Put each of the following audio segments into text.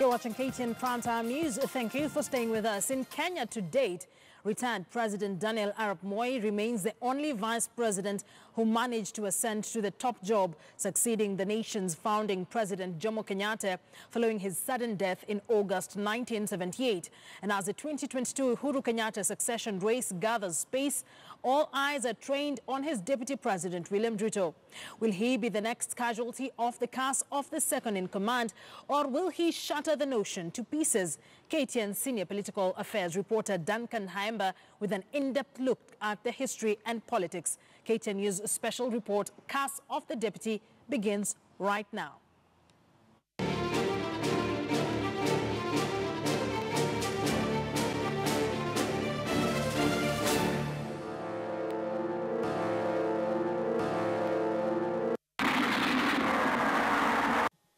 You're watching KTN Primetime News. Thank you for staying with us. In Kenya to date, retired President Daniel Arap Moi remains the only vice president who managed to ascend to the top job, succeeding the nation's founding president Jomo Kenyatta following his sudden death in August 1978. And as the 2022 Uhuru Kenyatta succession race gathers pace, all eyes are trained on his deputy president, William Ruto. Will he be the next casualty of the cast of the second in command, or will he shatter the notion to pieces? KTN senior political affairs reporter Duncan Haemba with an in-depth look at the history and politics. KTN News special report, Cast of the Deputy, begins right now.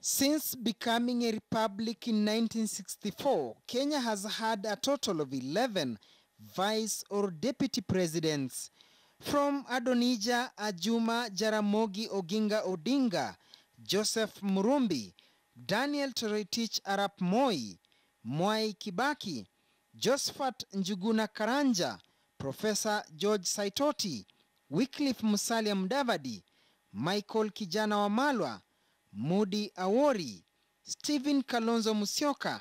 Since becoming a republic in 1964, Kenya has had a total of 11 vice or deputy presidents. From Adonija Ajuma Jaramogi Oginga Odinga, Joseph Murumbi, Daniel Toroitich Arap Moi, Mwai Kibaki, Josephat Njuguna Karanja, Professor George Saitoti, Wycliffe Musalia Mudavadi, Michael Kijana Wamalwa, Mudi Awori, Stephen Kalonzo Musyoka,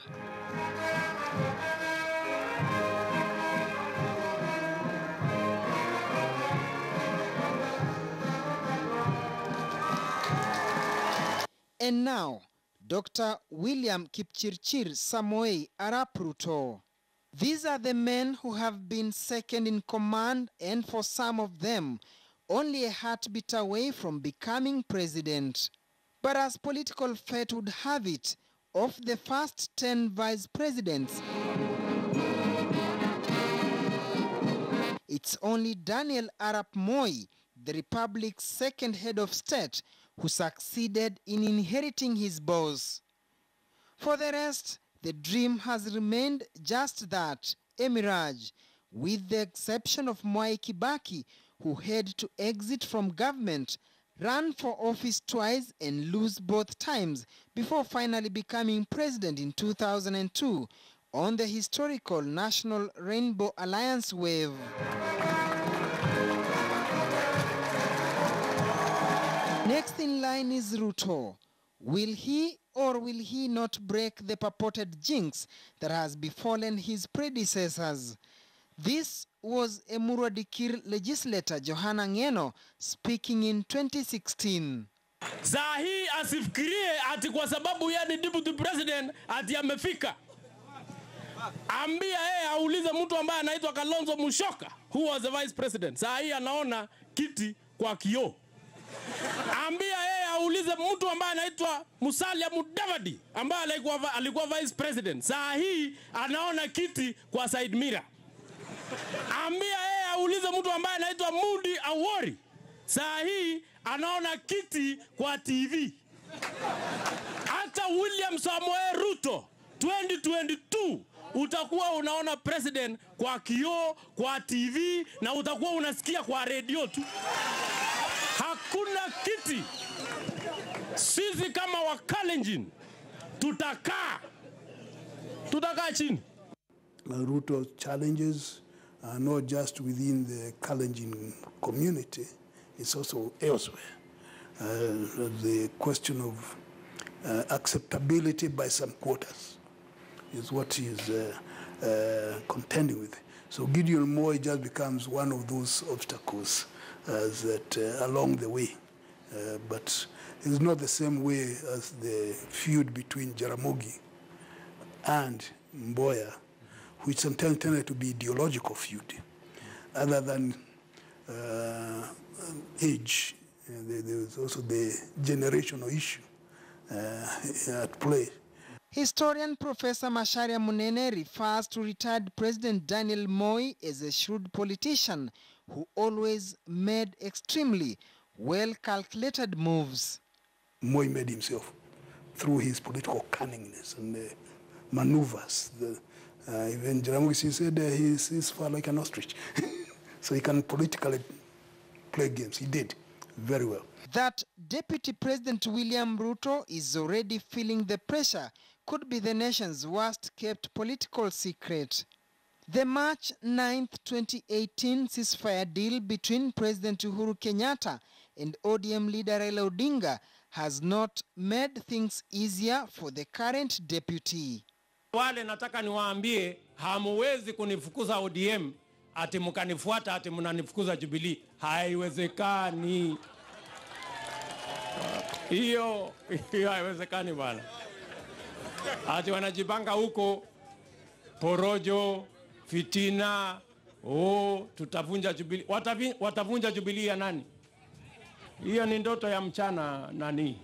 and now Dr. William Kipchirchir Samoei Arap Ruto. These are the men who have been second in command, and for some of them, only a heartbeat away from becoming president. But as political fate would have it, of the first 10 vice presidents, it's only Daniel Arap Moi, the republic's second head of state, who succeeded in inheriting his boss. For the rest, the dream has remained just that, a mirage, with the exception of Mwai Kibaki, who had to exit from government, ran for office twice and lose both times before finally becoming president in 2002 on the historical National Rainbow Alliance wave. Next in line is Ruto. Will he or will he not break the purported jinx that has befallen his predecessors? This was Emurua Dikir legislator Johana Ngeno speaking in 2016. Saa hii asifikirie ati kwa sababu yeye ni deputy president ati amefika. Ambia yeye aulize mtu ambaye anaitwa Kalonzo Musyoka, who was the vice president. Saa hii anaona kiti kwa kioo. Ambia yeye aulize mtu ambaye anaitwa Musalia Mudavadi ambaye alikuwa vice president. Saa hii anaona kiti kwa side mirror. Ambia yeye aulize mtu ambaye anaitwa Mudi Awori. Saa hii anaona kiti kwa TV. Hata William Samoei Ruto 2022 utakuwa unaona president kwa kioo, kwa TV, na utakuwa unasikia kwa radio tu. Hakuna kiti. Sisi kama Wakalenjin tutakaa chini. Ruto challenges are not just within the Kalenjin community, it's also elsewhere. The question of acceptability by some quarters is what he is contending with. So Gideon Moi just becomes one of those obstacles along the way. But it's not the same way as the feud between Jaramogi and Mboya, which sometimes tended to be ideological feud. Other than age, there was also the generational issue at play. Historian Professor Macharia Munene refers to retired President Daniel Moi as a shrewd politician who always made extremely well-calculated moves. Moi made himself through his political cunningness and maneuvers. Even Jaramogi said he's far like an ostrich. So he can politically play games. He did very well. That Deputy President William Ruto is already feeling the pressure could be the nation's worst kept political secret. The March 9, 2018 ceasefire deal between President Uhuru Kenyatta and ODM leader Raila Odinga has not made things easier for the current deputy. Wale nataka niwaambie, hamuwezi kunifukuza ODM ati mkanifuata ati mnanifukuza Jubilee. Haiwezekani. Hiyo haiwezekani bwana. Ati wanajipanga huko porojo, fitina, tutavunja Jubilee. Watavunja Jubilee ya nani? Hiyo ni ndoto ya mchana nani?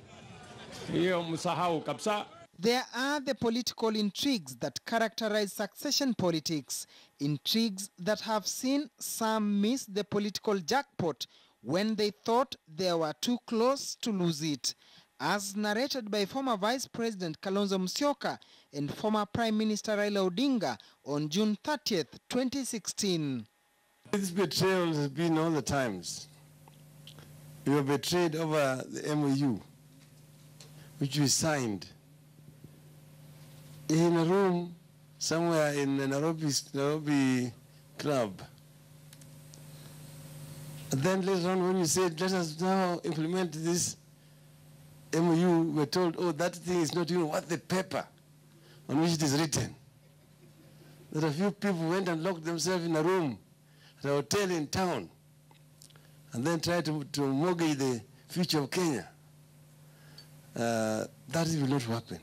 Hiyo msahau kabisa. There are the political intrigues that characterize succession politics, intrigues that have seen some miss the political jackpot when they thought they were too close to lose it, as narrated by former Vice President Kalonzo Musyoka and former Prime Minister Raila Odinga on June 30th, 2016. This betrayal has been all the times. We were betrayed over the MOU, which we signed in a room somewhere in the Nairobi club. And then later on when we said, let us now implement this MOU, we were told, oh, that thing is not even worth the paper on which it is written. That a few people went and locked themselves in a room at a hotel in town and then tried to mortgage the future of Kenya. That will not happen.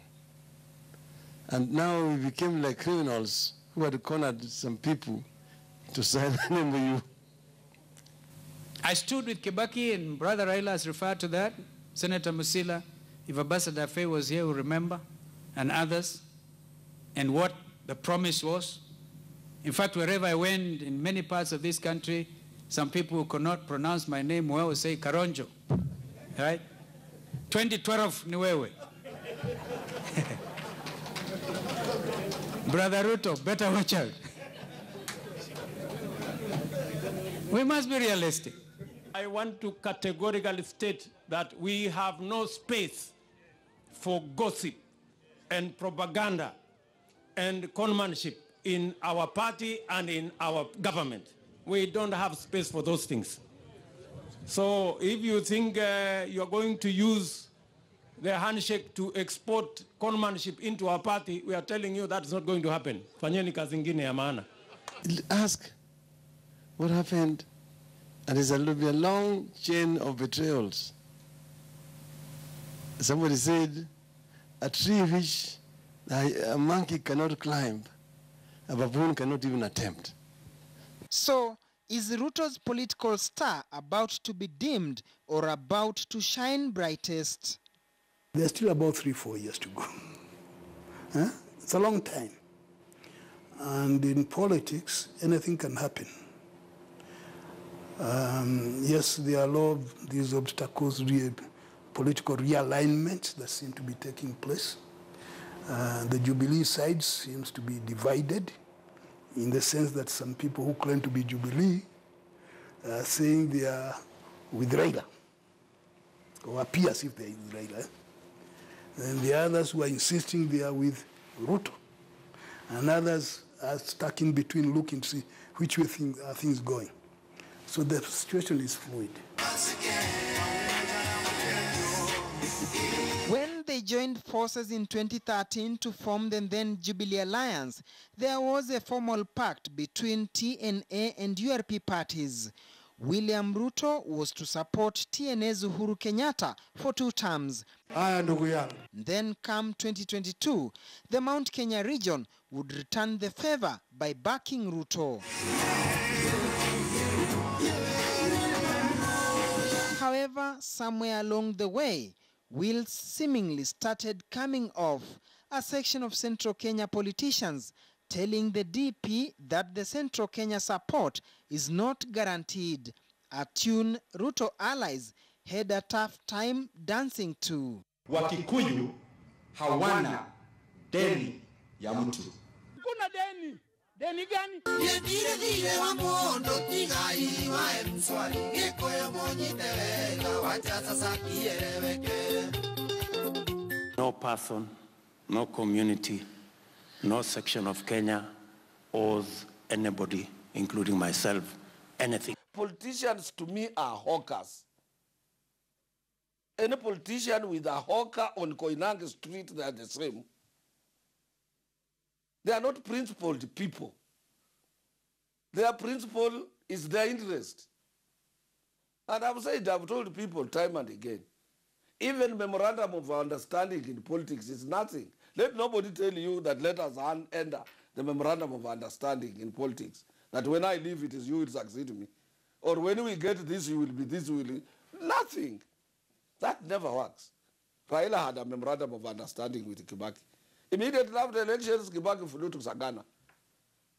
And now we became like criminals who had cornered some people to sign an MOU. I stood with Kibaki, and Brother Raila has referred to that. Senator Musila, if Ambassador Faye was here, will remember, and others, and what the promise was. In fact, wherever I went in many parts of this country, some people who could not pronounce my name well would say Karonjo, right? 2012 Niwewe. Brother Ruto, better watch out. We must be realistic. I want to categorically state that we have no space for gossip and propaganda and conmanship in our party and in our government. We don't have space for those things. So if you think you're going to use the handshake to export conmanship into our party, we are telling you that's not going to happen. Fanyeni kazi ingine ya maana. Ask what happened, and there's will be a long chain of betrayals. Somebody said, a tree which a monkey cannot climb, a baboon cannot even attempt. So, is Ruto's political star about to be dimmed or about to shine brightest? There's still about 3-4 years to go. It's a long time. And in politics, anything can happen. Yes, there are a lot of these obstacles, political realignments that seem to be taking place. The Jubilee side seems to be divided in the sense that some people who claim to be Jubilee are saying they are with Raila, or appear as if they are with Raila. And the others who are insisting they are with Ruto. And others are stuck in between looking to see which way are things going. So the situation is fluid. When they joined forces in 2013 to form the then Jubilee Alliance, there was a formal pact between TNA and URP parties. William Ruto was to support TNA's Uhuru Kenyatta for 2 terms. Then come 2022, the Mount Kenya region would return the favor by backing Ruto. However, somewhere along the way, wheels seemingly started coming off. A section of Central Kenya politicians telling the DP that the Central Kenya support is not guaranteed, a tune Ruto allies had a tough time dancing to. Wakikuyu hawana deni ya mtu. Kuna deni. Deni gani? No person no community, no section of Kenya owes anybody, including myself, anything. Politicians to me are hawkers. Any politician with a hawker on Koinange Street, they are the same. They are not principled people. Their principle is their interest. And I've told people time and again, even memorandum of understanding in politics is nothing. Let nobody tell you that let us enter the memorandum of understanding in politics. That when I leave, it is you will succeed me. Or when we get this, you will be this, you will be. Nothing. That never works. Raila had a memorandum of understanding with Kibaki. Immediately after the elections, Kibaki flew to Sagana.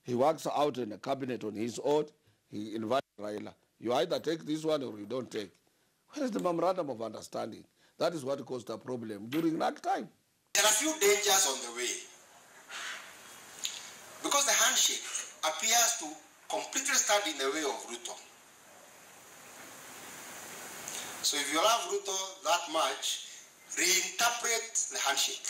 He works out in a cabinet on his own. He invited Raila. You either take this one or you don't take. Where is the memorandum of understanding? That is what caused a problem during that time. There are a few dangers on the way. Because the handshake appears to completely stand in the way of Ruto. So if you love Ruto that much, reinterpret the handshake.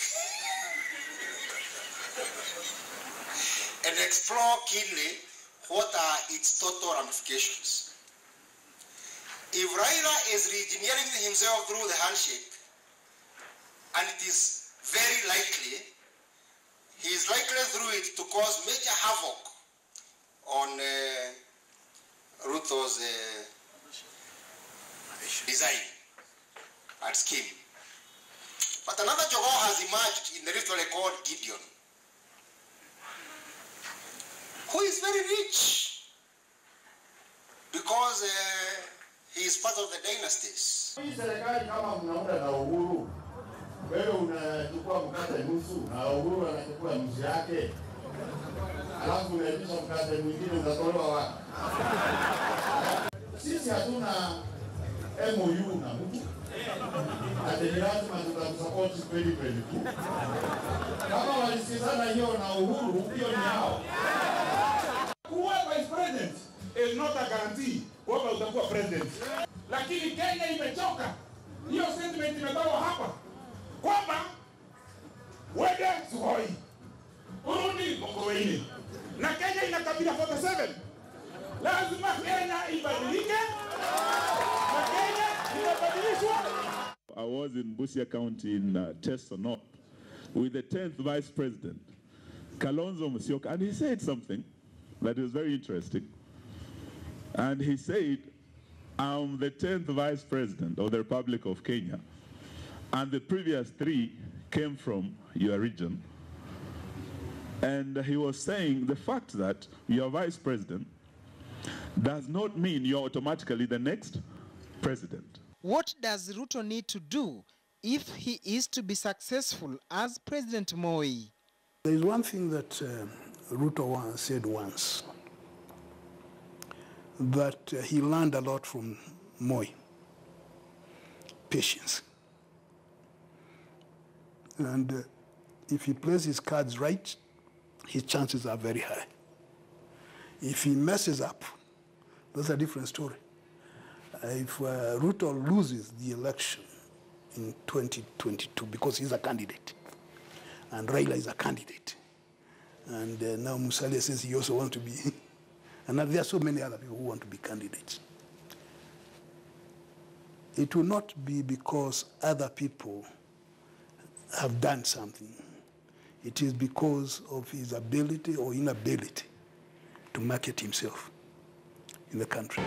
And explore keenly what are its total ramifications. If Raila is re-engineering himself through the handshake, and it is very likely, he is likely through it to cause major havoc on Ruto's design and scheme. But another Jogo has emerged in the ritually called Gideon, who is very rich because he is part of the dynasties. Wewe unachukua mkate nusu na Uhuru anachukua nusu yake, alafu unaitisha mkate mwingine utatolewa wapi? Sisi hatuna MOU na mtu, ati lazima tutamsupport 2022. Kama walisikizana hiyo na Uhuru, hiyo ni hao. Kuwa vice president is not a guarantee kwamba utakuwa president. Lakini Kenya imechoka. Hiyo statement imetoka hapa kwamba wede Suhoi, Burundi Mongowini, na Kenya ina kabila 47. Lazima Kenya ibadilike, na Kenya inabadilishwa. I was in Busia County in Teso North with the 10th Vice President, Kalonzo Musyoka, and he said something that is very interesting. And he said, I'm the 10th Vice President of the Republic of Kenya, and the previous 3 came from your region. And he was saying the fact that you're Vice President does not mean you're automatically the next president. What does Ruto need to do if he is to be successful as President Moi? There is one thing that Ruto said once, that he learned a lot from Moi. Patience. And if he plays his cards right, his chances are very high. If he messes up, that's a different story. If Ruto loses the election in 2022 because he's a candidate, and Raila is a candidate, and now Musalia says he also wants to be, and there are so many other people who want to be candidates. It will not be because other people have done something. It is because of his ability or inability to market himself in the country.